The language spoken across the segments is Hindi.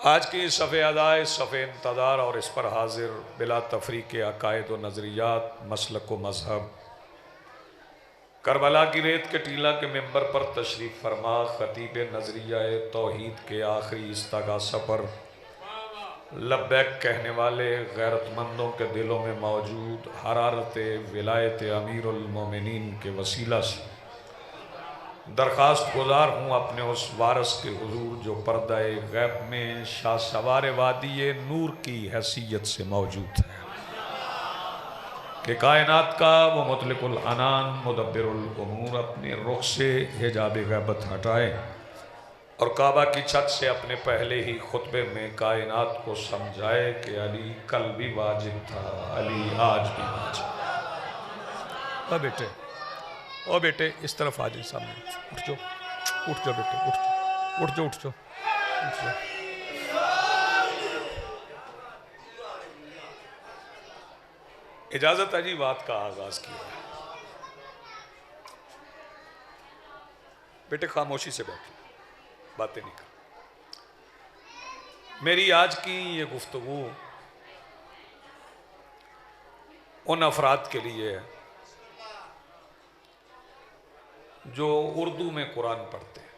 आज की सफ़े अदाए सफ़े इंतज़ार और इस पर हाजिर बिला तफरीक के अकायद व नज़रियात मसलक व मज़हब करबला की रेत के टीला के मेंबर पर तशरीफ़ फरमा ख़तीब नज़रिया तौहीद के आखिरी इस्तगासा पर लब्बैक कहने वाले गैरतमंदों के दिलों में मौजूद हरारत विलायत अमीरुल मोमिनीन के वसीला से दरख्वास्त गुजार हूँ अपने उस वारस के हुजूर जो पर्दा गैब में शाह सवार वादी नूर की हैसियत से मौजूद है कि कायनात का वो मुतलिकुल अनान मुदब्बिरुल उमूर अपने रुख से हिजाब गैबत हटाए और काबा की छत से अपने पहले ही खुतबे में कायनात को समझाए कि अली कल भी वाजिब था, अली आज भी वाजिब। बेटे ओ बेटे इस तरफ आ जाए, सामने उठ जाओ, उठ जाओ बेटे, उठ जाओ, उठ जाओ, उठ जाओ, उठ जाओ। इजाजत है जी, बात का आगाज किया। बेटे खामोशी से बैठो, बातें नहीं कर। मेरी आज की ये गुफ्तगू उन अफराद के लिए है जो उर्दू में कुरान पढ़ते हैं।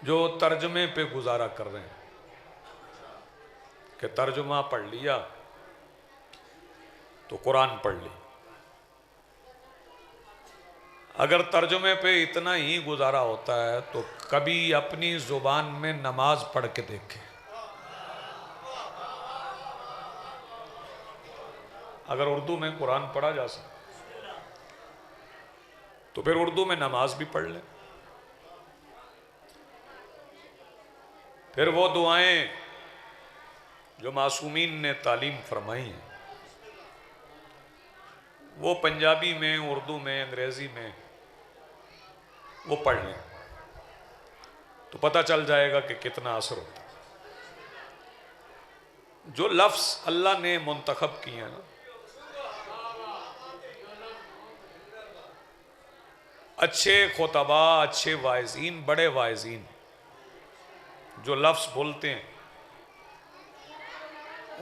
जो तर्जमे पे गुजारा कर रहे हैं कि तर्जुमा पढ़ लिया तो कुरान पढ़ ली। अगर तर्जुमे पे इतना ही गुजारा होता है तो कभी अपनी जुबान में नमाज पढ़ के देखें। अगर उर्दू में कुरान पढ़ा जा सके तो फिर उर्दू में नमाज भी पढ़ ले। फिर वो दुआएं जो मासूमीन ने तालीम फरमाई हैं वो पंजाबी में, उर्दू में, अंग्रेजी में वो पढ़ लें तो पता चल जाएगा कि कितना असर होता है। जो लफ्ज़ अल्लाह ने मुंतखब किए हैं ना, अच्छे खुतबा, अच्छे वाइज़ीन, बड़े वाइज़ीन जो लफ्ज़ बोलते हैं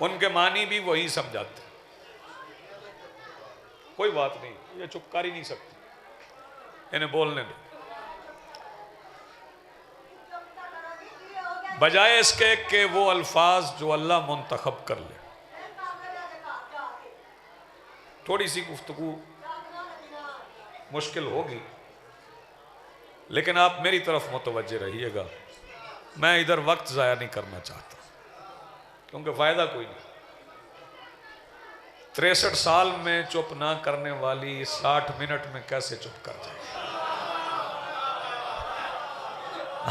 उनके मानी भी वही समझाते हैं। कोई बात नहीं, ये चुप कर ही नहीं सकती, इन्हें बोलने दो। बजाय इसके कि वो अल्फाज जो अल्लाह मुंतखब कर ले। थोड़ी सी गुफ्तगू मुश्किल होगी लेकिन आप मेरी तरफ मुतवज्जे रहिएगा। मैं इधर वक्त ज़ाया नहीं करना चाहता क्योंकि फ़ायदा कोई नहीं। 63 साल में चुप ना करने वाली 60 मिनट में कैसे चुप कर जाए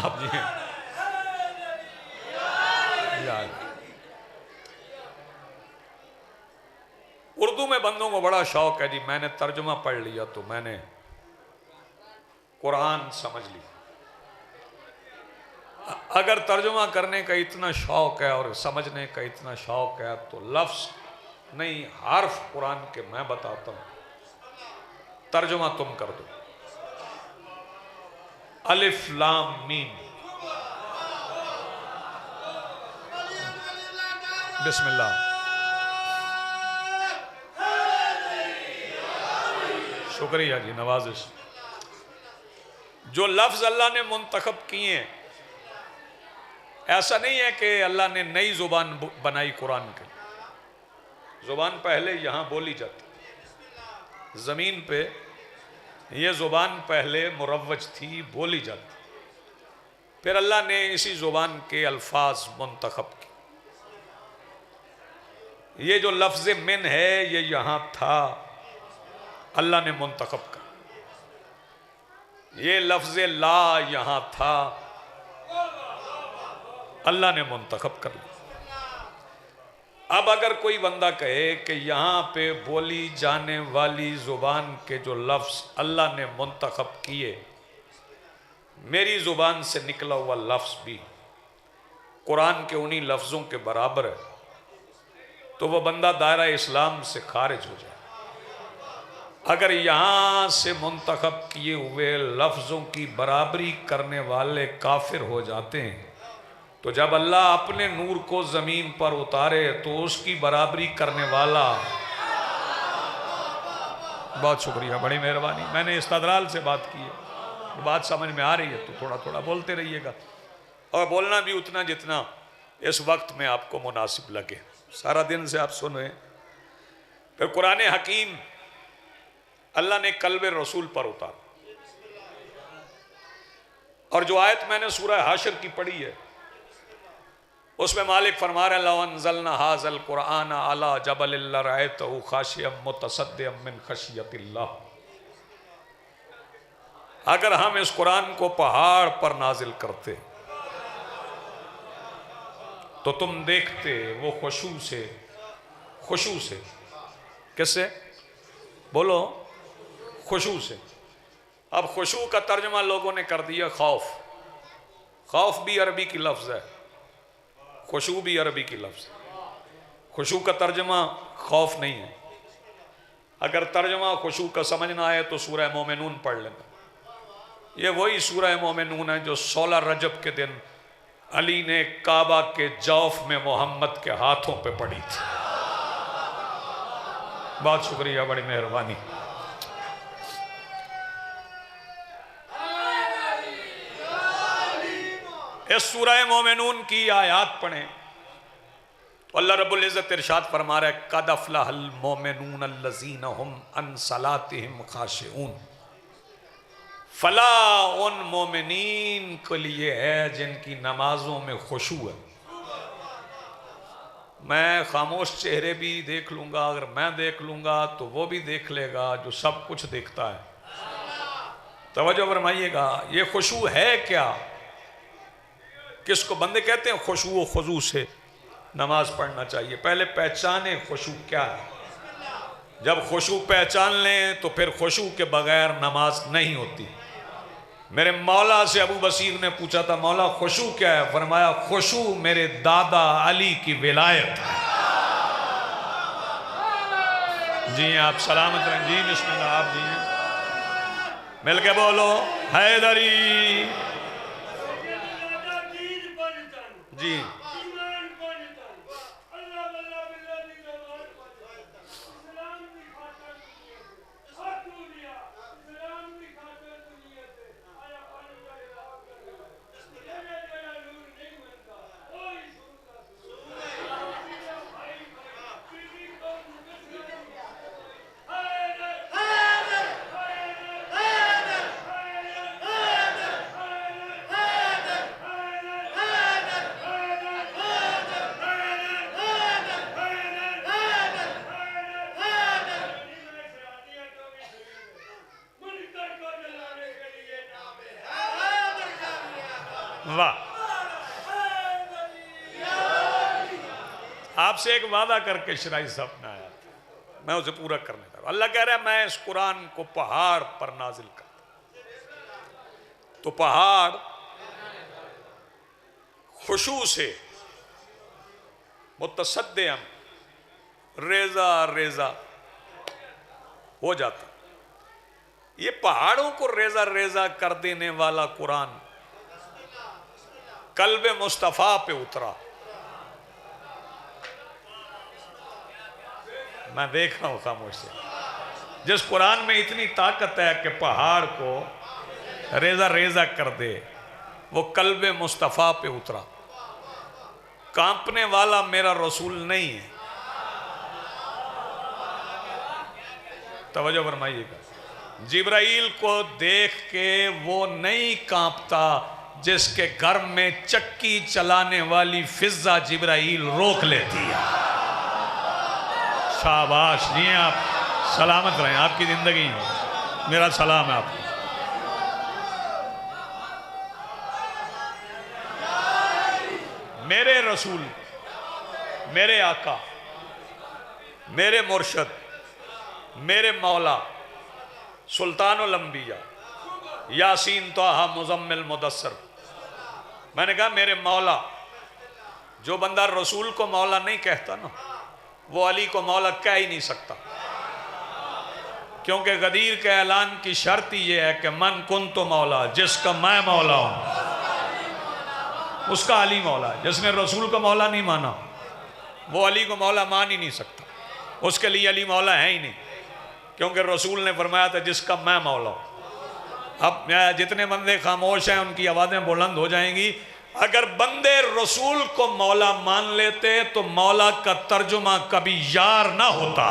आप जी। उर्दू में बंदों को बड़ा शौक है जी, मैंने तर्जुमा पढ़ लिया तो मैंने कुरान समझ ली। अगर तर्जुमा करने का इतना शौक है और समझने का इतना शौक है तो लफ्ज़ नहीं, हर्फ कुरान के मैं बताता हूं, तर्जुमा तुम कर दो। अलिफ लाम मीम, बिस्मिल्लाह। शुक्रिया जी, नवाजिश। जो लफ्ज़ अल्लाह ने मुंतखब किए हैं, ऐसा नहीं है कि अल्लाह ने नई जुबान बनाई कुरान के। जुबान पहले यहाँ बोली जाती, ज़मीन पे ये जुबान पहले मुरव्वज थी, बोली जाती। फिर अल्लाह ने इसी जुबान के अल्फाज मुंतखब किए। ये जो लफ्ज़ मिन है ये यहाँ था, अल्लाह ने मुंतखब कर। ये लफ्ज़ ला यहाँ था, अल्लाह ने मुंतखब कर लिया। अब अगर कोई बंदा कहे कि यहाँ पे बोली जाने वाली ज़ुबान के जो लफ्ज़ अल्लाह ने मुंतखब किए, मेरी ज़ुबान से निकला हुआ लफ्ज़ भी कुरान के उन्हीं लफ्ज़ों के बराबर है, तो वह बंदा दायरा इस्लाम से खारिज हो जाए। अगर यहां से मुंतखब किए हुए लफ्ज़ों की बराबरी करने वाले काफिर हो जाते हैं, तो जब अल्लाह अपने नूर को ज़मीन पर उतारे तो उसकी बराबरी करने वाला। बहुत शुक्रिया, बड़ी मेहरबानी। मैंने इस्तदलाल से बात की है, बात समझ में आ रही है तो थोड़ा थोड़ा बोलते रहिएगा, और बोलना भी उतना जितना इस वक्त में आपको मुनासिब लगे। सारा दिन से आप सुन रहे हैं। फिर कुरान हकीम अल्लाह ने कल्बे रसूल पर उतारा, और जो आयत मैंने सूरह हाशर की पढ़ी है उसमें मालिक फरमा रहे हैं, लौ अंज़लना हाज़ल कुरआन अला जबल लरअयतहु खाशिअम मुतसद्दिअम मिन खशियतिल्लाह। अगर हम इस कुरान को पहाड़ पर नाजिल करते तो तुम देखते वो खुशू से किससे बोलो, खुशू से। अब खुशू का तर्जमा लोगों ने कर दिया खौफ। खौफ भी अरबी की लफ्ज़ है, खुशू भी अरबी की लफ्ज़। खुशू का तर्जमा खौफ नहीं है। अगर तर्जमा खुशू का समझना है तो सूरह मोमिनून पढ़ लेना। ये वही सूरह मोमिनून है जो 16 रजब के दिन अली ने काबा के जौफ में मोहम्मद के हाथों पे पड़ी थी। बहुत शुक्रिया, बड़ी मेहरबानी। इस सूरह मोमिनून की आयात पढ़ें तो अल्लाह रब्बुल इज़्ज़त इरशाद फरमा रहा है, कद अफ़लहल मोमिनून अल्लज़ीना हुम अन सलातिहिम खाशिऊन। फला उन मोमिनीन के लिए है जिनकी नमाजों में खुशू है। मैं खामोश चेहरे भी देख लूंगा, अगर मैं देख लूंगा तो वो भी देख लेगा जो सब कुछ देखता है। तवज्जो फरमाइएगा, ये खुशू है क्या? किसको बंदे कहते हैं खुशू व खुजू से नमाज पढ़ना चाहिए। पहले पहचाने खुशू क्या है। जब खुशू पहचान लें तो फिर खुशू के बगैर नमाज नहीं होती। मेरे मौला से अबू बसीर ने पूछा था, मौला खुशू क्या है? फरमाया, खुशू मेरे दादा अली की विलायत है। जी आप सलामत रहें। जी बिस्मिल्लाह, आप जी मिल के बोलो हैदरी। जी वाह। आपसे एक वादा करके शराई साहब ने आया था, मैं उसे पूरा करने था। अल्लाह कह रहा है मैं इस कुरान को पहाड़ पर नाजिल कर, तो पहाड़ खुशू से मुतसद्दिअम रेजा रेजा हो जाता। ये पहाड़ों को रेजा रेजा कर देने वाला कुरान कल्बे मुस्तफा पे उतरा। मैं देख रहा हूं खामोश से। जिस कुरान में इतनी ताकत है कि पहाड़ को रेजा रेजा कर दे, वो कल्बे मुस्तफा पे उतरा। कांपने वाला मेरा रसूल नहीं है। तवज्जो फरमाइएगा, जिब्राइल को देख के वो नहीं कांपता जिसके घर में चक्की चलाने वाली फिजा जिब्राइल रोक लेती है। शाबाश जी, आप सलामत रहें, आपकी जिंदगी हो, मेरा सलाम है आपको। मेरे रसूल, मेरे आका, मेरे मुर्शद, मेरे मौला सुल्तानुल अंबिया यासीन तोहा मुजम्मिल मुदस्सर। मैंने कहा मेरे मौला, जो बंदा रसूल को मौला नहीं कहता ना, वो अली को मौला कह ही नहीं सकता। क्योंकि गदीर के ऐलान की शर्त ही यह है कि मन कुन तो मौला, जिसका मैं मौला हूं उसका अली मौला है। जिसने रसूल को मौला नहीं माना वो अली को मौला मान ही नहीं सकता, उसके लिए अली मौला है ही नहीं, क्योंकि रसूल ने फरमाया था जिसका मैं मौला हूं। अब जितने बंदे खामोश हैं उनकी आवाज़ें बुलंद हो जाएंगी। अगर बंदे रसूल को मौला मान लेते तो मौला का तर्जुमा कभी यार ना होता।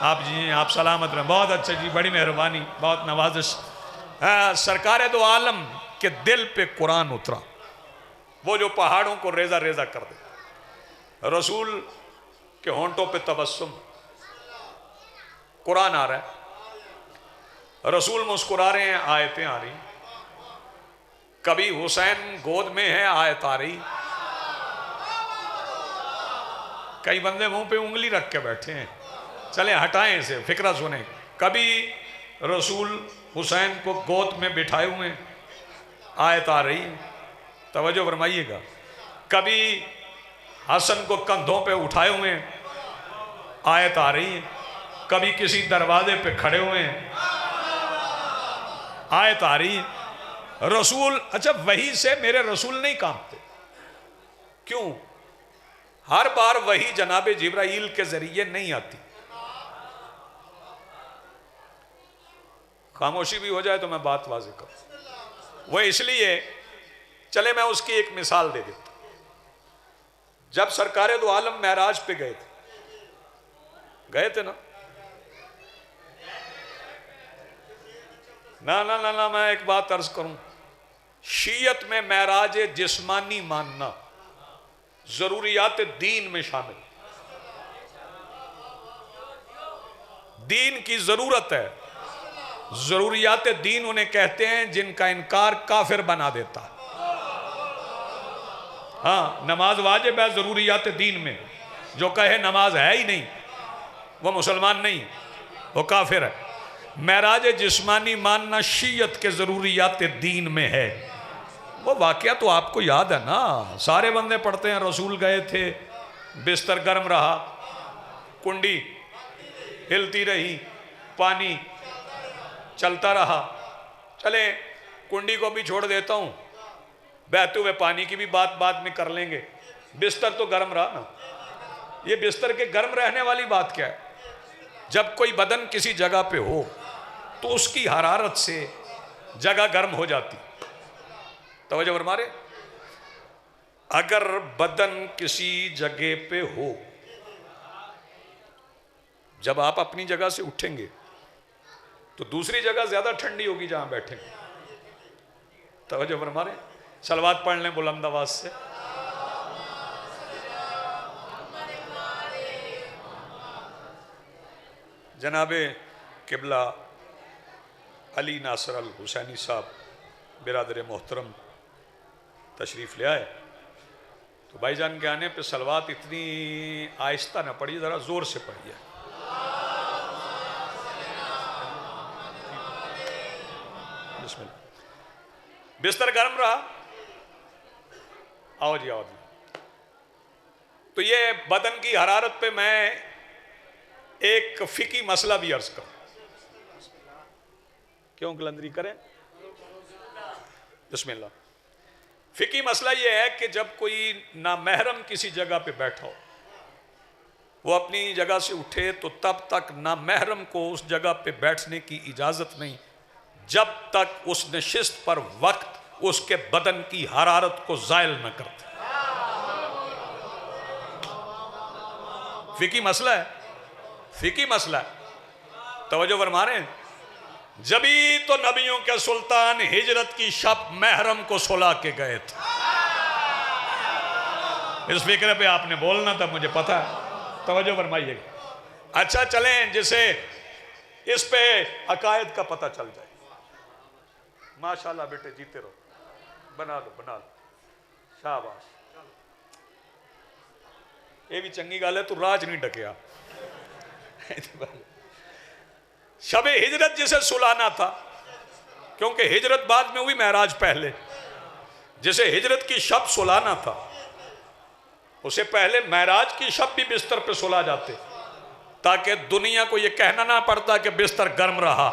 आप जी आप सलामत रहें। बहुत अच्छा जी, बड़ी मेहरबानी, बहुत नवाजिश। सरकार दो आलम के दिल पे कुरान उतरा, वो जो पहाड़ों को रेजा रेजा कर दे। रसूल के होंठों पे तबस्सुम, कुरान आ रहा है, रसूल मुस्कुरा रहे हैं, आयतें आ रही। कभी हुसैन गोद में है, आयत आ रही। कई बंदे मुंह पे उंगली रख के बैठे हैं, चले हटाएं इसे, फिक्रा सुने। कभी रसूल हुसैन को गोद में बिठाए हुए, आयत आ रही, तवज्जो फरमाइएगा। कभी हसन को कंधों पे उठाए हुए, आयत आ रही। कभी किसी दरवाजे पे खड़े हुए, आयत आ रही। रसूल, अच्छा वही से मेरे रसूल नहीं कांपते क्यों? हर बार वही जनाबे जिब्राइल के जरिए नहीं आती। खामोशी भी हो जाए तो मैं बात वाज़ेह करूं। वो इसलिए, चले मैं उसकी एक मिसाल दे देता। जब सरकार दो आलम महराज पे गए थे ना ना ना ना ना मैं एक बात अर्ज करूं, शीयत में महराज जिस्मानी मानना जरूरियात दीन में शामिल। दीन की जरूरत है, जरूरियात दीन उन्हें कहते हैं जिनका इनकार काफिर बना देता है। हाँ, नमाज वाजिब है जरूरियात दीन में, जो कहे नमाज है ही नहीं वो मुसलमान नहीं, वो काफिर है। महराज जिस्मानी मानना शीयत के जरूरियात दीन में है। वो वाकया तो आपको याद है ना, सारे बंदे पढ़ते हैं। रसूल गए थे, बिस्तर गर्म रहा, कुंडी हिलती रही, पानी चलता रहा। चले कुंडी को भी छोड़ देता हूं, बहते हुए पानी की भी बात बाद में कर लेंगे। बिस्तर तो गर्म रहा ना। ये बिस्तर के गर्म रहने वाली बात क्या है? जब कोई बदन किसी जगह पे हो तो उसकी हरारत से जगह गर्म हो जाती। तवज्जो फरमाए, अगर बदन किसी जगह पे हो, जब आप अपनी जगह से उठेंगे तो दूसरी जगह ज्यादा ठंडी होगी जहां बैठेंगे। तवज्जो फरमाए, सलवात पढ़ लें बुलंद आवाज से। जनाबे किबला अली नासर अल हुसैनी साहब बिरादर मोहतरम तशरीफ़ ले आए तो भाईजान के आने पे सलवात इतनी आहिस्ता न पढ़िए, ज़रा ज़ोर से पढ़िए। बिस्मिल्लाह। बिस्तर गर्म रहा, आओ जी आओ जी। तो ये बदन की हरारत पे मैं एक फ़िकी मसला भी अर्ज करूं। क्यों कलंदरी करें? बिस्मिल्लाह। फ़िकी मसला ये है कि जब कोई नामहरम किसी जगह पे बैठा हो, वो अपनी जगह से उठे तो तब तक नामहरम को उस जगह पे बैठने की इजाज़त नहीं जब तक उस नशिस्त पर वक्त उसके बदन की हरारत को ज़ायल न करते। फ़िकी मसला है, फ़िकी मसला है। तवज्जो फरमा रहे हैं। जबी तो नबियों के सुल्तान हिजरत की शब महरम को सुला के गए थे। इस फिक्र पे आपने बोलना था, मुझे पता है। तवज्जो फरमाइएगा। अच्छा चलें, जिसे इस पे अकायद का पता चल जाए। माशाल्लाह बेटे, जीते रहो, बना लो बना लो, शाबाश। ये भी चंगी गल है, तू राज नहीं डकिया। शबे हिजरत जिसे सुलाना था, क्योंकि हिजरत बाद में हुई, महराज पहले। जिसे हिजरत की शब सुलाना था, उसे पहले महराज की शब भी बिस्तर पे सुला जाते। ताकि दुनिया को यह कहना ना पड़ता कि बिस्तर गर्म रहा।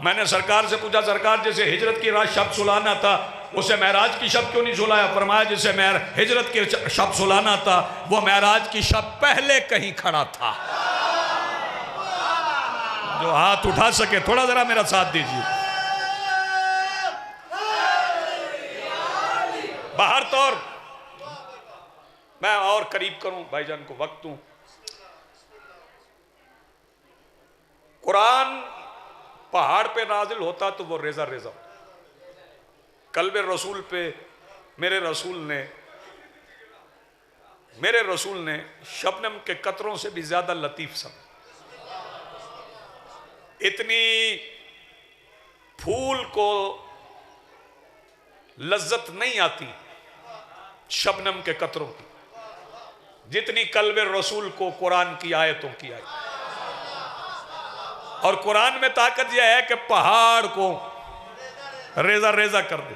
मैंने सरकार से पूछा, सरकार जैसे हिजरत की रात शब्द सुलाना था, उसे महराज की शब्द क्यों नहीं सुलाया? फरमाया जैसे हिजरत के शब्द सुलाना था, वो महराज की शब्द पहले कहीं खड़ा था। जो हाथ उठा सके थोड़ा जरा मेरा साथ दीजिए। बाहर तौर मैं और करीब करूं, भाईजान को वक्त दूं। कुरान पहाड़ पे नाजिल होता तो वो रेजा रेजा, कल्बे रसूल पे मेरे रसूल ने शबनम के कतरों से भी ज्यादा लतीफ समझ। इतनी फूल को लज्जत नहीं आती शबनम के कतरों की, जितनी कल्बे रसूल को कुरान की आयतों की आई। और कुरान में ताकत यह है कि पहाड़ को रेजा रेजा कर दे।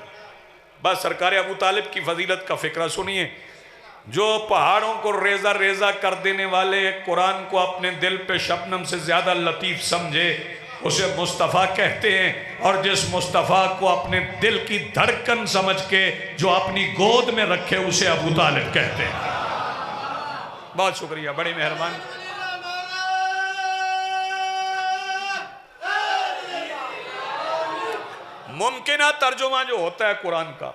बस सरकार अबू तालिब की फजीलत का फिक्रा सुनिए। जो पहाड़ों को रेजा रेजा कर देने वाले कुरान को अपने दिल पे शबनम से ज्यादा लतीफ समझे, उसे मुस्तफ़ा कहते हैं। और जिस मुस्तफ़ा को अपने दिल की धड़कन समझ के जो अपनी गोद में रखे, उसे अबू तालिब कहते हैं। बहुत शुक्रिया, बड़ी मेहरबानी। मुमकिन तर्जुमा जो होता है कुरान का,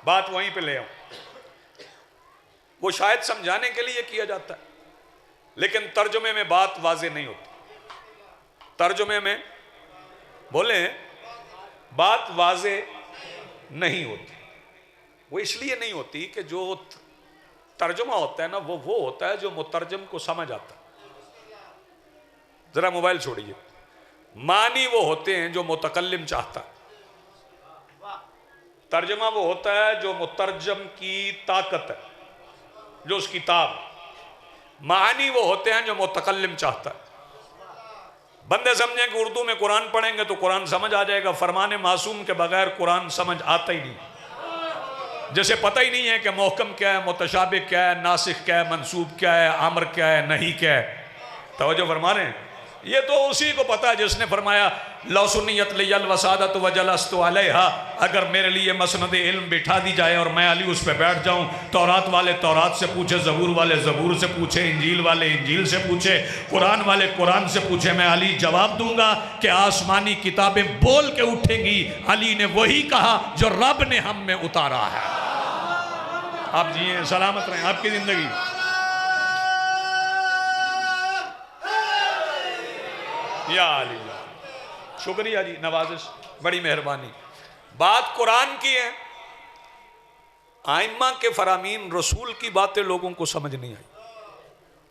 बात वहीं पे ले आऊं, वो शायद समझाने के लिए किया जाता है, लेकिन तर्जुमे में बात वाज़ेह नहीं होती। तर्जुमे में बोले बात वाज़ेह नहीं होती। वो इसलिए नहीं होती कि जो तर्जुमा होता है ना, वो होता है जो मुतरजम को समझ आता है। जरा मोबाइल छोड़िए। मानी वो होते हैं जो मुतकल्लिम चाहता है। तर्जमा वो होता है जो मुतरजम की ताकत है, जो उसकी ताब। मानी वो होते हैं जो मुतकल्लिम चाहता है। बंदे समझें कि उर्दू में कुरान पढ़ेंगे तो कुरान समझ आ जाएगा। फरमाने मासूम के बगैर कुरान समझ आता ही नहीं। जैसे पता ही नहीं है कि मोहकम क्या है, मुतशाबिह क्या है, नासिख क्या है, मंसूब क्या है, आमर क्या है, नहीं क्या है। तवज्जो फरमाने, ये तो उसी को पता है जिसने फरमाया लौसुनियत लियल वसादत वजलस्तु अलैहा। अगर मेरे लिए मसनद इल्म बिठा दी जाए और मैं अली उस पर बैठ जाऊं, तौरात वाले तौरात से पूछे, ज़बूर वाले ज़बूर से पूछे, इंजील वाले इंजील से पूछे, कुरान वाले कुरान से पूछे, मैं अली जवाब दूंगा कि आसमानी किताबें बोल के उठेंगी, अली ने वही कहा जो रब ने हम में उतारा है। आप जिए सलामत रहें, आपकी जिंदगी। या अली, शुक्रिया जी, नवाजिश, बड़ी मेहरबानी। बात कुरान की है। आइम्मा के फरामीन रसूल की बातें लोगों को समझ नहीं आई।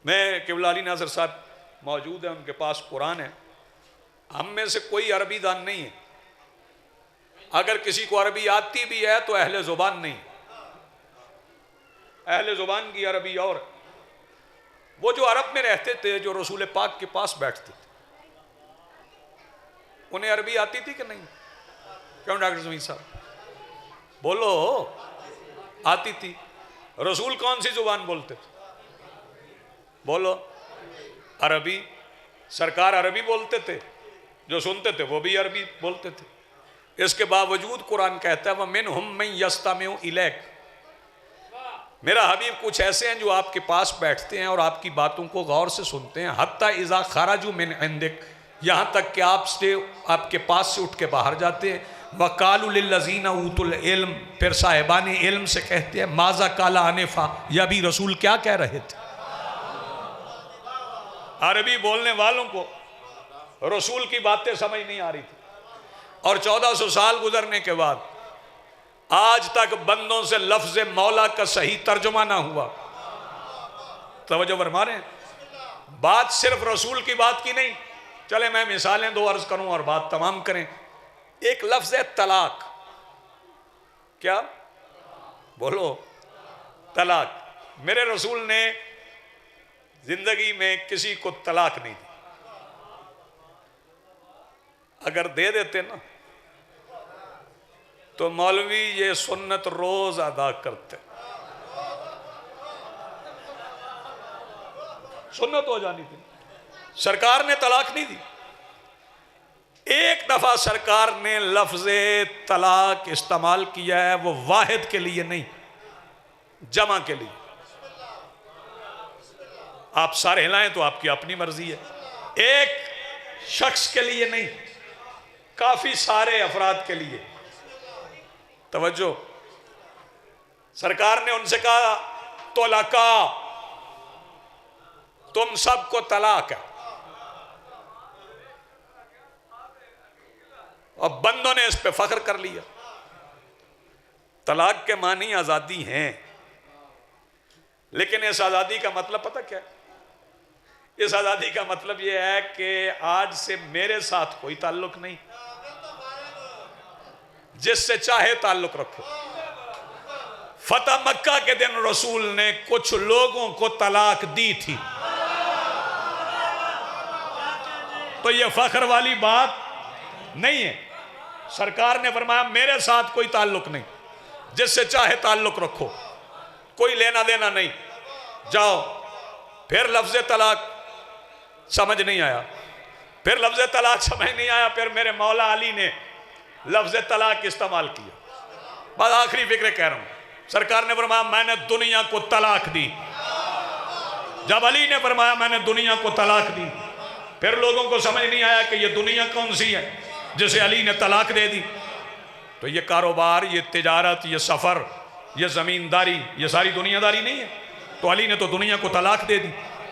मैं क़िबला अली नाज़र साहब मौजूद है, उनके पास कुरान है। हम में से कोई अरबी दान नहीं है। अगर किसी को अरबी आती भी है तो अहले ज़ुबान नहीं। अहले ज़ुबान की अरबी और वो जो अरब में रहते थे, जो रसूल पाक के पास बैठते थे, उन्हें अरबी आती थी कि नहीं? क्यों डॉक्टर जमीन साहब बोलो? आती थी। रसूल कौन सी जुबान बोलते थे? बोलो। अरबी। सरकार अरबी बोलते थे, जो सुनते थे वो भी अरबी बोलते थे। इसके बावजूद कुरान कहता है वह मिनहुम मन यस्तमिउ इलैक। मेरा हबीब कुछ ऐसे हैं जो आपके पास बैठते हैं और आपकी बातों को गौर से सुनते हैं। हत्ता इज़ा खराजू मिन इंदिक, यहाँ तक कि आपके पास से उठ के बाहर जाते हैं। वकालु लिल्लज़ीना ऊतुल इल्म, फिर साहिबान इल्म से कहते हैं माजा काला अनेफा, यह भी रसूल क्या कह रहे थे। अरबी बोलने वालों को रसूल की बातें समझ नहीं आ रही थी। और 1400 साल गुजरने के बाद आज तक बंदों से लफ्ज़ मौला का सही तर्जुमा ना हुआ। तवज्जो फरमाएं, बात सिर्फ रसूल की बात की नहीं। चले मैं मिसालें दो अर्ज करूं और बात तमाम करें। एक लफ्ज है तलाक। क्या बोलो? तलाक। मेरे रसूल ने जिंदगी में किसी को तलाक नहीं दी। अगर दे देते ना तो मौलवी ये सुन्नत रोज अदा करते, सुन्नत हो जानी थी। सरकार ने तलाक नहीं दी। एक दफा सरकार ने लफ्ज़े तलाक इस्तेमाल किया है, वो वाहिद के लिए नहीं, जमा के लिए। आप सारे हिलाएं तो आपकी अपनी मर्जी है, एक शख्स के लिए नहीं, काफी सारे अफराद के लिए। तवज्जो, सरकार ने उनसे कहा तोलाका, तुम सबको तलाक है। और बंदों ने इस पे फख्र कर लिया। तलाक के मानी आजादी हैं, लेकिन इस आजादी का मतलब पता क्या है? इस आजादी का मतलब यह है कि आज से मेरे साथ कोई ताल्लुक नहीं, जिससे चाहे ताल्लुक रखो। फतह मक्का के दिन रसूल ने कुछ लोगों को तलाक दी थी, तो यह फख्र वाली बात नहीं है। सरकार ने फरमाया मेरे साथ कोई ताल्लुक नहीं, जिससे चाहे ताल्लुक रखो, कोई लेना देना नहीं, जाओ। फिर लफ्ज़ तलाक समझ नहीं आया, फिर लफ्ज़ तलाक समझ नहीं आया, फिर मेरे मौला अली ने लफ्ज़ तलाक इस्तेमाल किया। बस आखिरी फिक्र कह रहा हूं, सरकार ने फरमाया मैंने दुनिया को तलाक दी। जब अली ने फरमाया मैंने दुनिया को तलाक दी, फिर लोगों को समझ नहीं आया कि ये दुनिया कौन सी है जिसे अली ने तलाक दे दी। तो ये कारोबार, ये तिजारत, ये सफ़र, ये ज़मींदारी, ये सारी दुनियादारी नहीं है। तो अली ने तो दुनिया को तलाक दे दी,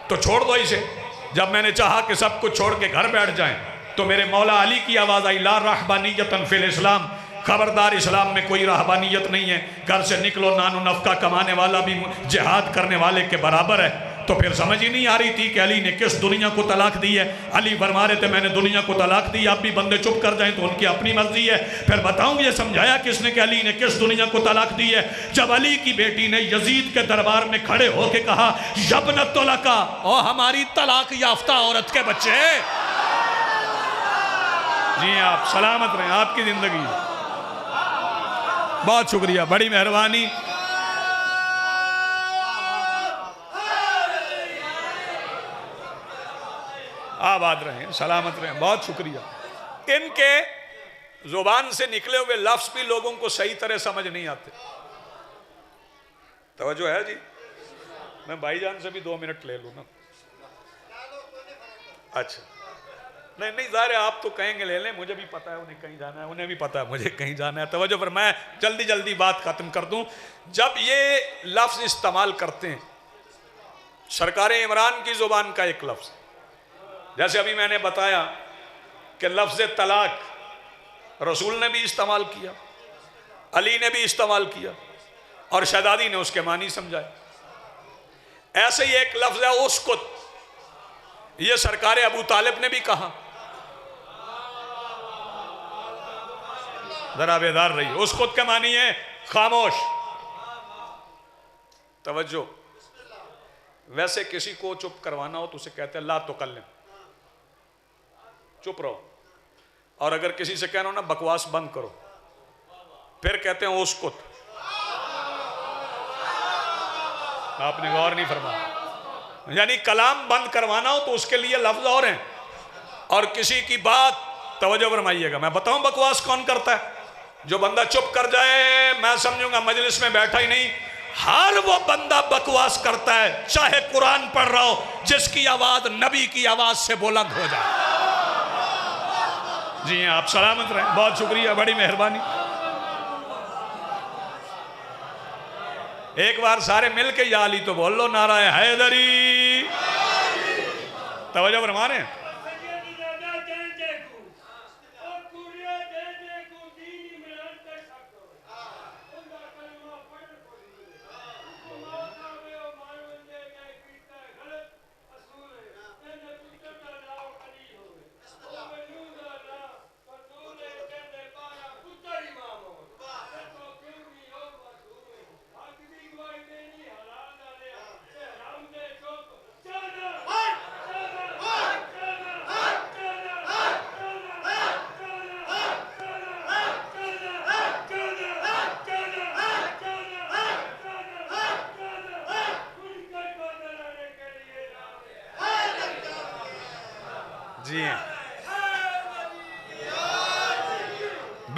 तो छोड़ दो इसे। जब मैंने चाहा कि सब कुछ छोड़ के घर बैठ जाएं, तो मेरे मौला अली की आवाज़ आई, ला रहबानियतन फिल इस्लाम, खबरदार इस्लाम में कोई रहबानियत नहीं है। घर से निकलो, नानो नफ़का कमाने वाला भी जिहाद करने वाले के बराबर है। तो फिर समझ ही नहीं आ रही थी कि अली ने किस दुनिया को तलाक दी है। अली फरमा रहे थे मैंने दुनिया को तलाक दी, आप भी बंदे चुप कर जाएं तो उनकी अपनी मर्जी है। फिर बताऊं ये समझाया किसने कि अली ने किस दुनिया को तलाक दी है? जब अली की बेटी ने यजीद के दरबार में खड़े होकर कहा यब्नत तलाका, ओ हमारी तलाक याफ्ता औरत के बच्चे। जी आप सलामत रहें, आपकी जिंदगी। बहुत शुक्रिया, बड़ी मेहरबानी। आबाद रहें, सलामत रहें, बहुत शुक्रिया। इनके जुबान से निकले हुए लफ्ज भी लोगों को सही तरह समझ नहीं आते। तवज्जो है जी? मैं भाईजान से भी 2 मिनट ले लूँ ना? अच्छा, नहीं ज़ाहिर है आप तो कहेंगे ले लें, मुझे भी पता है उन्हें कहीं जाना है, उन्हें भी पता है मुझे कहीं जाना है। तवज्जो, पर मैं जल्दी जल्दी बात खत्म कर दूं। जब ये लफ्ज इस्तेमाल करते हैं, सरकार इमरान की जुबान का एक लफ्ज, जैसे अभी मैंने बताया कि लफ्ज़ तलाक रसूल ने भी इस्तेमाल किया, अली ने भी इस्तेमाल किया, और शहजादी ने उसके मानी समझाए। ऐसे ही एक लफ्ज़ है उसकुत, ये सरकार अबू तालिब ने भी कहा। जरा बेदार रही, उसकुत के मानी है खामोश। तवज्जो, वैसे किसी को चुप करवाना हो तो उसे कहते हैं ला तुकल्लिम, चुप रहो। और अगर किसी से कहना हो ना बकवास बंद करो, फिर कहते हैं उसकुत। आपने गौर नहीं फरमाया, यानी कलाम बंद करवाना हो तो उसके लिए लफ्ज और हैं, और किसी की बात, तवज्जो फरमाइएगा, मैं बताऊं बकवास कौन करता है? जो बंदा चुप कर जाए, मैं समझूंगा मजलिस में बैठा ही नहीं। हर वो बंदा बकवास करता है, चाहे कुरान पढ़ रहा हो, जिसकी आवाज नबी की आवाज से बुलंद हो जाए। जी आप सलामत रहें, बहुत शुक्रिया, बड़ी मेहरबानी। एक बार सारे मिलके या अली तो बोल लो, नारा हैदरी। तवज्जो फरमा रहे हैं?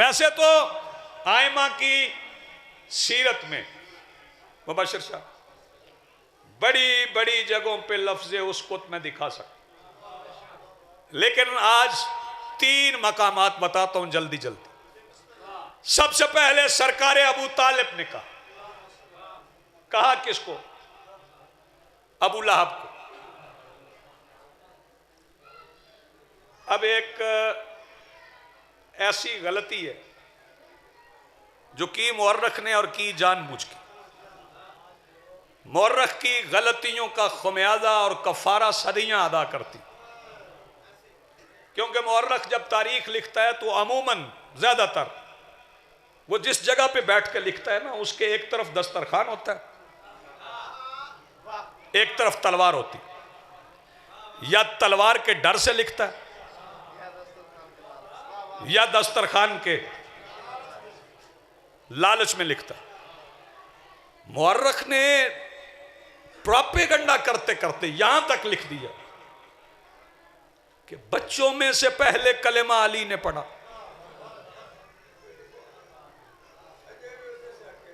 वैसे तो आइमा की सीरत में मुबश्शिर साहब बड़ी बड़ी जगहों पे लफ्ज़े उसकुत में दिखा सकता, लेकिन आज 3 मकामात बताता हूं जल्दी जल्दी। सबसे पहले सरकार अबू तालिब ने कहा किसको? अबू लहब को। अब एक ऐसी गलती है जो की मुअर्रिख ने और की जानबूझ के। मुअर्रिख की गलतियों का खमियाजा और कफारा सदियां अदा करती, क्योंकि मुअर्रिख जब तारीख लिखता है तो अमूमन ज्यादातर वो जिस जगह पे बैठ के लिखता है ना, उसके एक तरफ दस्तरखान होता है, एक तरफ तलवार होती, या तलवार के डर से लिखता है या दस्तरखान के लालच में लिखता है। मुअर्रिख ने प्रोपेगेंडा करते करते यहां तक लिख दिया कि बच्चों में से पहले कलेमा अली ने पढ़ा।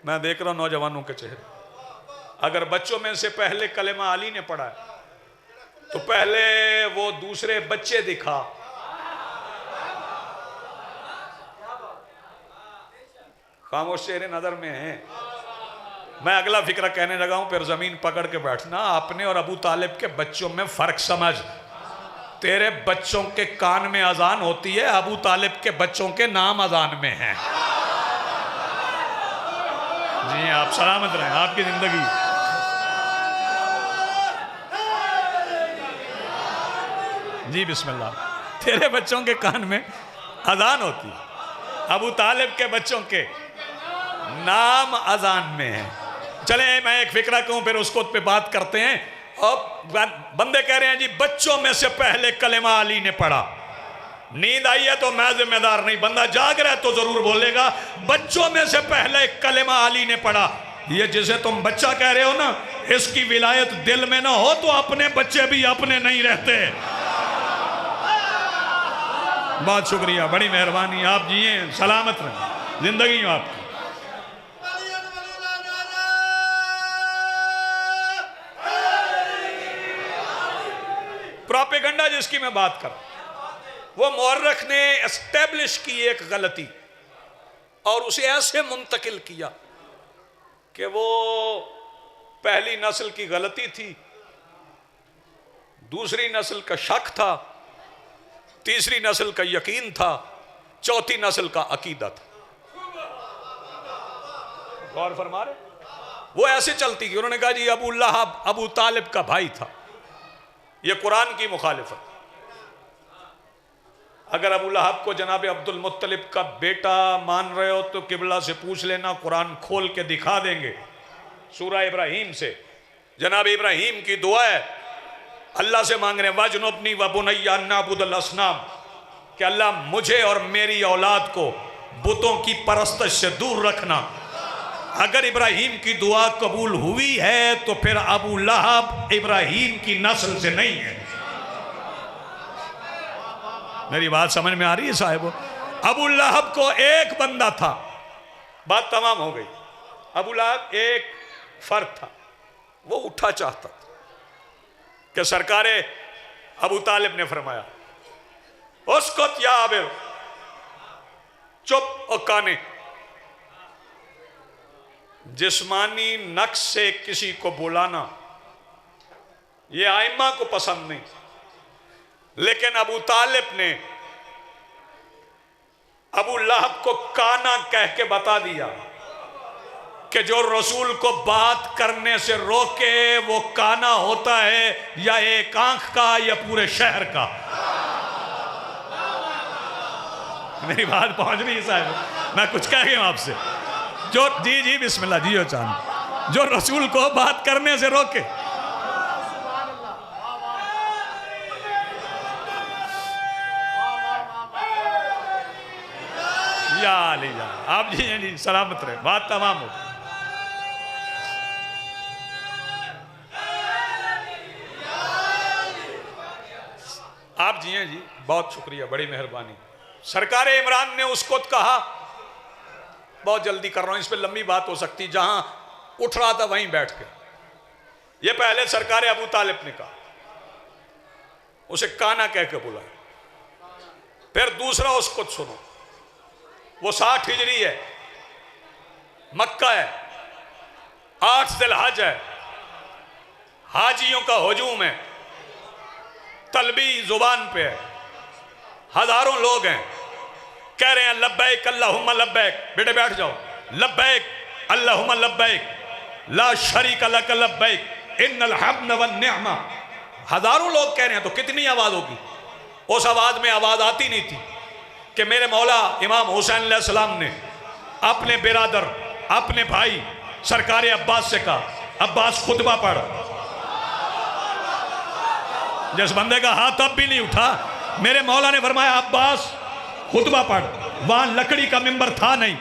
मैं देख रहा हूं नौजवानों के चेहरे, अगर बच्चों में से पहले कलेमा अली ने पढ़ा है तो पहले वो दूसरे बच्चे दिखा। खामोश चेहरे नजर में हैं। मैं अगला फिक्रा कहने लगा हूं, फिर जमीन पकड़ के बैठना। अपने और अबू तालिब के बच्चों में फर्क समझ। तेरे बच्चों के कान में अजान होती है, अबू तालिब के बच्चों के नाम अजान में है। जी आप सलामत रहें, आपकी जिंदगी। जी बिस्मिल्लाह। तेरे बच्चों के कान में अजान होती है, अबू तालिब के बच्चों के नाम अजान में है। चले मैं एक फिक्रा कहूं, फिर उसको पे बात करते हैं। अब बंदे कह रहे हैं जी बच्चों में से पहले कलेमा अली ने पढ़ा। नींद आई है तो मैं जिम्मेदार नहीं, बंदा जाग रहा है तो जरूर बोलेगा बच्चों में से पहले कलेमा अली ने पढ़ा। ये जिसे तुम बच्चा कह रहे हो ना, इसकी विलायत दिल में ना हो तो अपने बच्चे भी अपने नहीं रहते। बहुत शुक्रिया, बड़ी मेहरबानी। आप जिए सलामत रहें, जिंदगी हो आपकी। प्रोपेगेंडा जिसकी मैं बात कर, वो मुअर्रिख ने एस्टेब्लिश की एक गलती और उसे ऐसे मुंतकिल किया कि वो पहली नस्ल की गलती थी, दूसरी नस्ल का शक था, तीसरी नस्ल का यकीन था, चौथी नस्ल का अकीदा था। गौर फरमा रहे? वो ऐसे चलती कि उन्होंने कहा जी अबू लहब अबू तालिब का भाई था। ये कुरान की मुखालिफत। अगर अबू लहब को जनाब अब्दुल मुत्तलिब का बेटा मान रहे हो तो किबला से पूछ लेना, कुरान खोल के दिखा देंगे। सूरा इब्राहिम से जनाब इब्राहिम की दुआ है, अल्लाह से मांग रहे हैं वजनुबनी व बुनय्या नअबुदल असनाम, कि अल्लाह मुझे और मेरी औलाद को बुतों की परस्तश से दूर रखना। अगर इब्राहिम की दुआ कबूल हुई है तो फिर अबू लहब इब्राहिम की नस्ल से नहीं है। मेरी बात समझ में आ रही है साहिब? अबू लहब को एक बंदा था, बात तमाम हो गई। अबू लहब एक फर्द था, वो उठा चाहता था कि सरकार अबू तालिब ने फरमाया उसको या आबिर, चुप और काने। जिस्मानी नक्श से किसी को बुलाना ये आइम्मा को पसंद नहीं, लेकिन अबू तालिब ने अबू लहब को काना कह के बता दिया कि जो रसूल को बात करने से रोके वो काना होता है, या एक आंख का या पूरे शहर का। मेरी बात पहुंच रही है साहब? मैं कुछ कह गया आपसे। जो जी जी बिस्मिल्लाह जी हो चांद, जो रसूल को बात करने से रोके। या अली जा, आप जी हैं जी, सलामत रहे, बात तमाम हो। आप जी हैं जी, बहुत शुक्रिया, बड़ी मेहरबानी। सरकार इमरान ने उसको कहा बहुत जल्दी कर रहा हूं, इस पर लंबी बात हो सकती। जहां उठ रहा था वहीं बैठ के, ये पहले सरकार अबू तालिब ने कहा, उसे काना कह के बुलाया। फिर दूसरा उसको सुनो, वो 60 हिजरी है, मक्का है, 8 जिलहज है, हाजियों का हुजूम है, तलबी जुबान पे है, हजारों लोग हैं, कह रहे हैं लब्बैक अल्लाहुम्मा लब्बैक। बेटे बैठ जाओ। लब्बैक अल्लाहुम्मा लब्बैक ला शरीका लक लब्बैक इन्नल हम्द वन निअमा। हजारों लोग कह रहे हैं, तो कितनी आवाज होगी? उस आवाज में आवाज आती नहीं थी कि मेरे मौला इमाम हुसैन अलैहिस्सलाम ने अपने बिरादर, अपने भाई सरकार अब्बास से कहा, अब्बास खुतबा पढ़। जिस बंदे का हाथ अब भी नहीं उठा, मेरे मौला ने फरमाया अब्बास खुतबा पढ़। वहां लकड़ी का मिंबर था नहीं,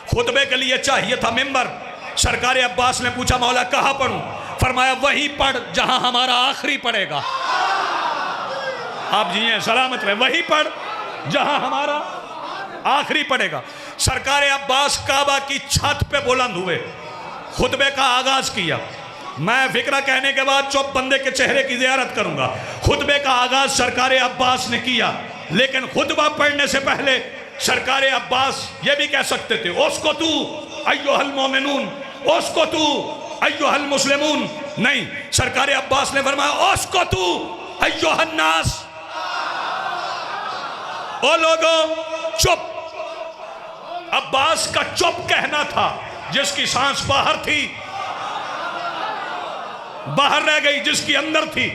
खुतबे के लिए चाहिए था मिंबर। सरकार अब्बास ने पूछा मौला कहां पढ़ूं? फरमाया वहीं पढ़ जहां हमारा आखिरी पड़ेगा। आप जिए सलामत रहे, वहीं पढ़ जहां हमारा आखिरी पड़ेगा। सरकार अब्बास काबा की छत पे बुलंद हुए, खुतबे का आगाज किया। मैं फिक्रा कहने के बाद चुप बंदे के चेहरे की ज़ियारत करूंगा। खुतबे का आगाज सरकार अब्बास ने किया, लेकिन खुतबा पढ़ने से पहले सरकार अब्बास ये भी कह सकते थे, उसको तू अय्युहल मोमिनून, उसको तू अय्युहल मुस्लिमून। नहीं, सरकार अब्बास ने फरमाया उसको तू अय्युहन नास। ओ लोगों चुप। अब्बास का चुप कहना था, जिसकी सांस बाहर थी बाहर रह गई, जिसकी अंदर थी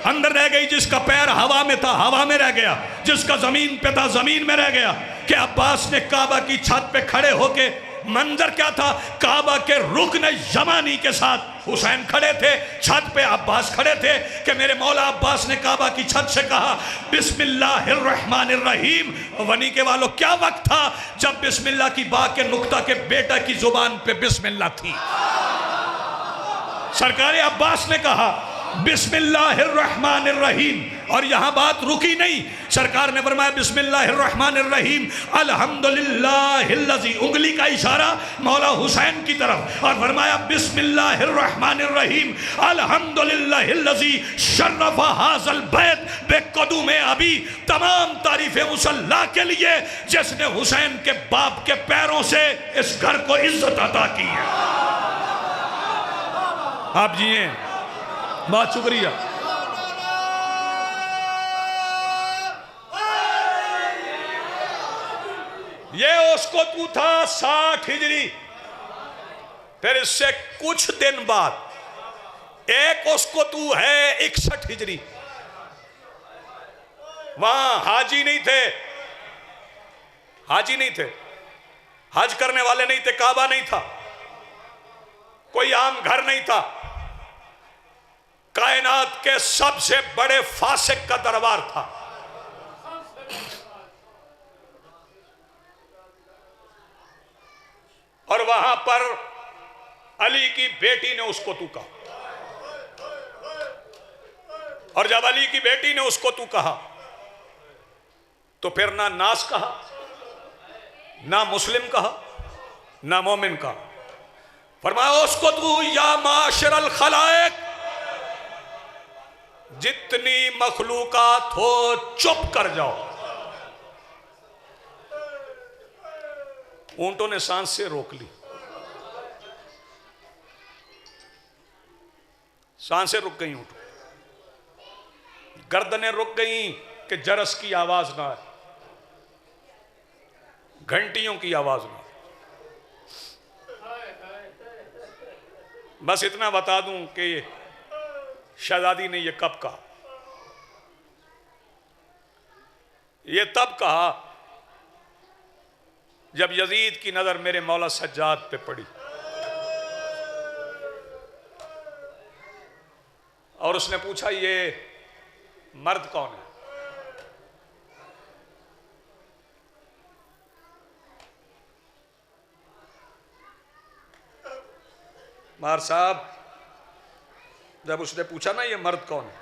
अंदर रह गई, जिसका पैर हवा में था हवा में रह गया, जिसका जमीन पे था जमीन में रह गया। कि अब्बास ने काबा की छत पे खड़े होके, मंजर क्या था, काबा के रुकन यमानी के साथ हुसैन खड़े थे, छत पे अब्बास खड़े थे। कि मेरे मौला अब्बास ने काबा की छत से कहा बिस्मिल्लाहिर्रहमानिर्रहीम। वनी के वालों, क्या वक्त था जब बिस्मिल्लाह की बा के नुक्ता के बेटा की जुबान पे बिस्मिल्लाह थी। सरकार अब्बास ने कहा बिस्मिल्लाहिर्रहमानिर्रहीम, और यहां बात रुकी नहीं। सरकार ने फरमाया बिस्मिल्लाहिर्रहमानिर्रहीम अल्हम्दुलिल्लाहिल्लज़ी, उंगली का इशारा मौला हुसैन की तरफ, और फरमाया बिस्मिल्लाहिर्रहमानिर्रहीम अल्हम्दुलिल्लाहिल्लज़ी शर्रफ़ हाज़ल बैत बेक़दूम अबी। तमाम तारीफें उस अल्लाह के लिए जिसने हुसैन के बाप के पैरों से इस घर को इज्जत अता की है। आप जिए, बहुत शुक्रिया। ये उसको तू था 60 हिजरी। फिर इससे कुछ दिन बाद एक उसको तू है 61 हिजरी। वहां हाजी नहीं थे, हाजी नहीं थे, हज करने वाले नहीं थे, काबा नहीं था, कोई आम घर नहीं था, कायनात के सबसे बड़े फासिक का दरबार था। और वहां पर अली की बेटी ने उसको तू कहा, और जब अली की बेटी ने उसको तू कहा तो फिर ना नास कहा, ना मुस्लिम कहा, ना मोमिन कहा। फरमाया उसको तू या माशरल खलाइक, जितनी मखलूकात हो चुप कर जाओ। ऊंटों ने सांस से रोक ली, सांसें रुक गई, ऊंटों गर्दनें रुक गई कि जरस की आवाज ना आए, घंटियों की आवाज ना। बस इतना बता दूं कि शहजादी ने यह कब कहा, यह तब कहा जब यजीद की नजर मेरे मौला सज्जाद पे पड़ी और उसने पूछा ये मर्द कौन है। मार साहब, जब उसने पूछा ना ये मर्द कौन है,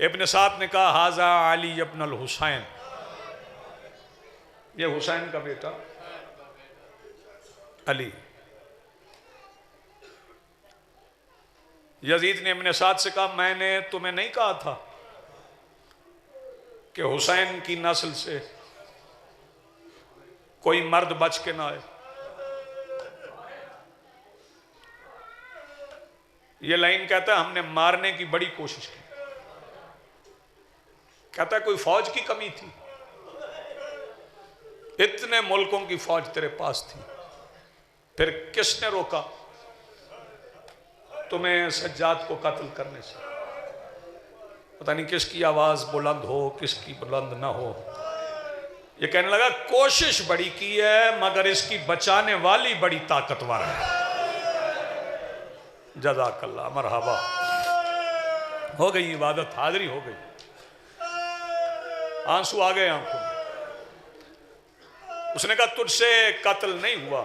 इब्न साद ने कहा हाजा अली इब्न अल हुसैन, ये हुसैन का बेटा अली। यजीद ने इब्ने साद से कहा, मैंने तुम्हें नहीं कहा था कि हुसैन की नस्ल से कोई मर्द बच के ना आए। ये लाइन कहता है हमने मारने की बड़ी कोशिश की। कहता है कोई फौज की कमी थी? इतने मुल्कों की फौज तेरे पास थी, फिर किसने रोका तुम्हें सज्जाद को कत्ल करने से? पता नहीं किसकी आवाज बुलंद हो, किसकी बुलंद ना हो। ये कहने लगा कोशिश बड़ी की है मगर इसकी बचाने वाली बड़ी ताकतवर है। जज़ाकल्लाह, मरहबा। हो गई इबादत, हाजिरी हो गई, आंसू आ गए आंखों में। उसने कहा तुझसे कत्ल नहीं हुआ,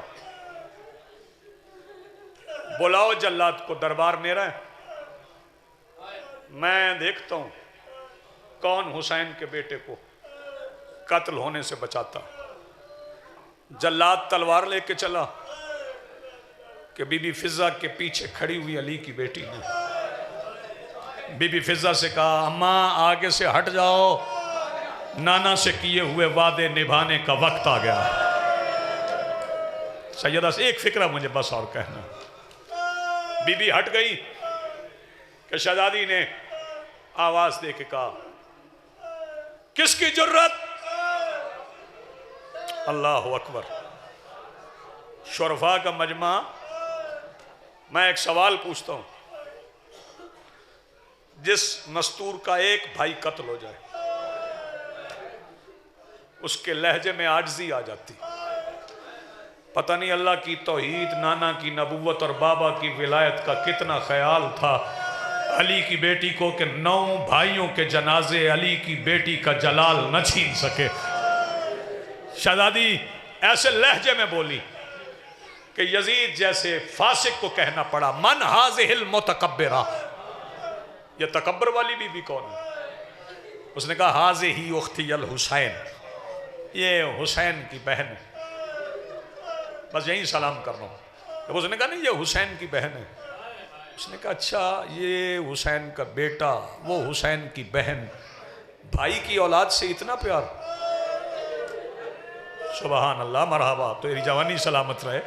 बुलाओ जल्लाद को, दरबार मेरा है, मैं देखता हूं कौन हुसैन के बेटे को कत्ल होने से बचाता। जल्लाद तलवार लेके चला कि बीबी फिजा के पीछे खड़ी हुई अली की बेटी ने बीबी फिजा से कहा, अम्मा आगे से हट जाओ, नाना से किए हुए वादे निभाने का वक्त आ गया। सैयदा से एक फिक्रा मुझे बस और कहना। बीबी हट गई कि शहजादी ने आवाज दे के कहा, किसकी जुर्रत? अल्लाह अकबर। शुरफा का मजमा। मैं एक सवाल पूछता हूं, जिस मस्तूर का एक भाई कत्ल हो जाए उसके लहजे में आजजी आ जाती। पता नहीं अल्लाह की तौहीद, नाना की नबूवत और बाबा की विलायत का कितना ख्याल था अली की बेटी को कि 9 भाइयों के जनाजे अली की बेटी का जलाल न छीन सके। शहजादी ऐसे लहजे में बोली कि यजीद जैसे फासिक को कहना पड़ा, मन हाज़िहिल मुतकब्बिरा, ये तकब्बर वाली बीबी कौन है? उसने कहा हाज़िही उख्ती अल हुसैन, ये हुसैन की बहन है, बस यही सलाम कर रहा हूं। तो उसने कहा नहीं ये हुसैन की बहन है। उसने कहा अच्छा, ये हुसैन का बेटा, वो हुसैन की बहन, भाई की औलाद से इतना प्यार। सुभान अल्लाह, मरहबा, तो तेरी जवानी सलामत रहे।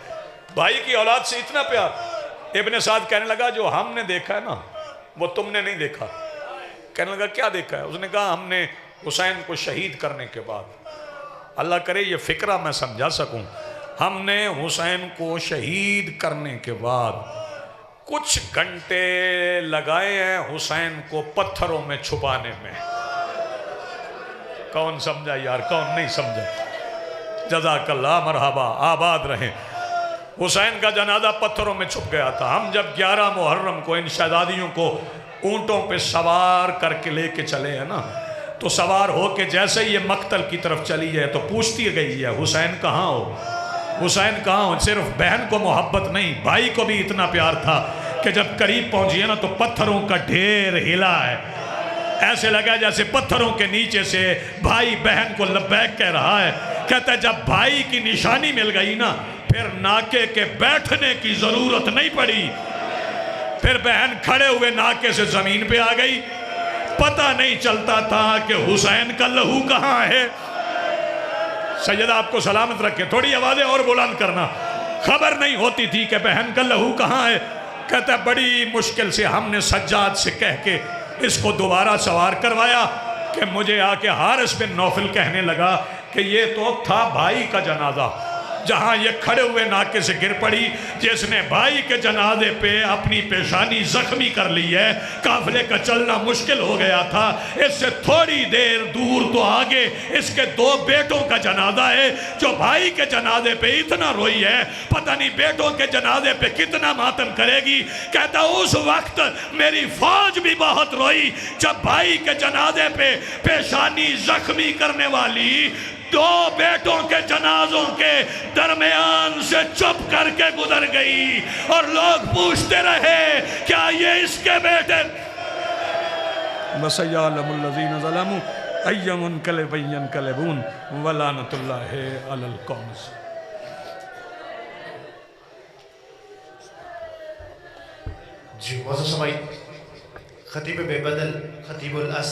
भाई की औलाद से इतना प्यार। इब्ने साद कहने लगा जो हमने देखा है ना वो तुमने नहीं देखा। कहने लगा क्या देखा है? उसने कहा हमने हुसैन को शहीद करने के बाद, अल्लाह करे ये फिक्रा मैं समझा सकूं, हमने हुसैन को शहीद करने के बाद कुछ घंटे लगाए हैं हुसैन को पत्थरों में छुपाने में। कौन समझा यार, कौन नहीं समझा? जज़ाकल्लाह, मरहबा, आबाद रहे। हुसैन का जनाजा पत्थरों में छुप गया था। हम जब 11 मुहर्रम को इन शहजादियों को ऊंटों पे सवार करके लेके चले हैं ना, तो सवार हो के जैसे ही ये मक्तल की तरफ चली है तो पूछती गई है हुसैन कहाँ हो, हुसैन कहाँ हो। सिर्फ बहन को मोहब्बत नहीं, भाई को भी इतना प्यार था कि जब करीब पहुंची है ना तो पत्थरों का ढेर हिला है। ऐसे लगा जैसे पत्थरों के नीचे से भाई बहन को लब्बैक कह रहा है। कहता है जब भाई की निशानी मिल गई ना फिर नाके के बैठने की जरूरत नहीं पड़ी, फिर बहन खड़े हुए नाके से जमीन पे आ गई। पता नहीं चलता था कि हुसैन का लहू कहाँ है। सैयदा आपको सलामत रखे, थोड़ी आवाजें और बुलंद करना। खबर नहीं होती थी कि बहन का लहू कहाँ है। कहता बड़ी मुश्किल से हमने सज्जाद से कह के इसको दोबारा सवार करवाया कि मुझे आके हारिस बिन नौफल कहने लगा कि ये तो था भाई का जनाजा। जहां ये खड़े हुए नाके से गिर पड़ी, जिसने भाई के जनाजे पे अपनी पेशानी जख्मी कर ली है, काफिले का चलना मुश्किल हो गया था। इससे थोड़ी देर दूर तो आगे इसके 2 बेटों का जनाजा है जो भाई के जनाजे पे इतना रोई है, पता नहीं बेटों के जनाजे पे कितना मातम करेगी। कहता उस वक्त मेरी फौज भी बहुत रोई जब भाई के जनाजे पे पेशानी जख्मी करने वाली 2 बेटों के जनाजों के दरमियान से चुप करके गुजर गई और लोग पूछते रहे क्या ये इसके बेटे। वसय्यलमुल्लज़ीना ज़लमू अय्यमुनक़लिबन वलानतुल्लाहि अलल कौम। जी मौजूद समाई खतीब बेबदल खतीबुल अस